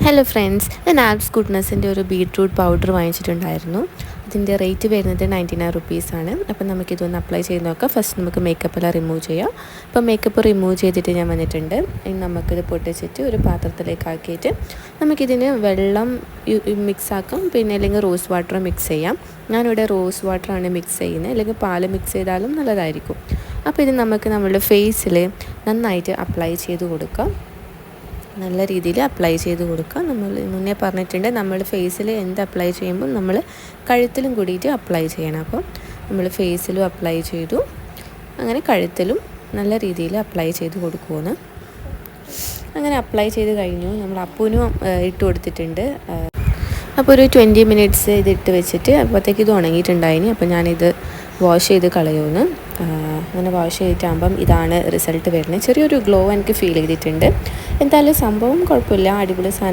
Hello friends, ഞാൻ abs ഗുഡ്നെസ്സിൻ്റെ ഒരു beetroot powder വാങ്ങിച്ചിട്ടുണ്ടായിരുന്നു. ഇതിൻ്റെ റേറ്റ് വരുന്നത് 99 റുപ്പീസാണ്. അപ്പം നമുക്കിതൊന്ന് അപ്ലൈ ചെയ്ത് നോക്കാം. ഫസ്റ്റ് നമുക്ക് മേക്കപ്പെല്ലാം റിമൂവ് ചെയ്യാം. അപ്പോൾ മേക്കപ്പ് റിമൂവ് ചെയ്തിട്ട് ഞാൻ വന്നിട്ടുണ്ട്. ഇനി നമുക്കിത് പൊട്ടിച്ചിട്ട് ഒരു പാത്രത്തിലേക്ക് ആക്കിയിട്ട് നമുക്കിതിന് വെള്ളം മിക്സ് ആക്കാം, പിന്നെ അല്ലെങ്കിൽ റോസ് വാട്ടർ മിക്സ് ചെയ്യാം. ഞാനിവിടെ റോസ് വാട്ടറാണ് മിക്സ് ചെയ്യുന്നത്, അല്ലെങ്കിൽ പാൽ മിക്സ് ചെയ്താലും നല്ലതായിരിക്കും. അപ്പോൾ ഇത് നമുക്ക് നമ്മുടെ ഫേസിൽ നന്നായിട്ട് അപ്ലൈ ചെയ്ത് കൊടുക്കാം. നല്ല രീതിയിൽ അപ്ലൈ ചെയ്ത് കൊടുക്കുക. നമ്മൾ മുന്നേ പറഞ്ഞിട്ടുണ്ട്, നമ്മൾ ഫേസിൽ എന്ത് അപ്ലൈ ചെയ്യുമ്പോൾ നമ്മൾ കഴുത്തിലും കൂടിയിട്ട് അപ്ലൈ ചെയ്യണം. അപ്പോൾ നമ്മൾ ഫേസിലും അപ്ലൈ ചെയ്തു, അങ്ങനെ കഴുത്തിലും നല്ല രീതിയിൽ അപ്ലൈ ചെയ്ത് കൊടുക്കുമെന്ന്. അങ്ങനെ അപ്ലൈ ചെയ്ത് കഴിഞ്ഞു. നമ്മൾ അപ്പൂനും ഇട്ട് കൊടുത്തിട്ടുണ്ട്. അപ്പോൾ ഒരു 20 മിനിറ്റ്സ് ഇതിട്ട് വെച്ചിട്ട് അപ്പോഴത്തേക്ക് ഇത് ഉണങ്ങിയിട്ടുണ്ടായിനി. അപ്പോൾ ഞാനിത് വാഷ് ചെയ്ത് കളയുമെന്ന്. അങ്ങനെ വാഷ് ചെയ്തിട്ടാകുമ്പം ഇതാണ് റിസൾട്ട് വരുന്നത്. ചെറിയൊരു ഗ്ലോ എനിക്ക് ഫീൽ ചെയ്തിട്ടുണ്ട്. എന്തായാലും സംഭവം കുഴപ്പമില്ല, അടിപൊളി സാധനം.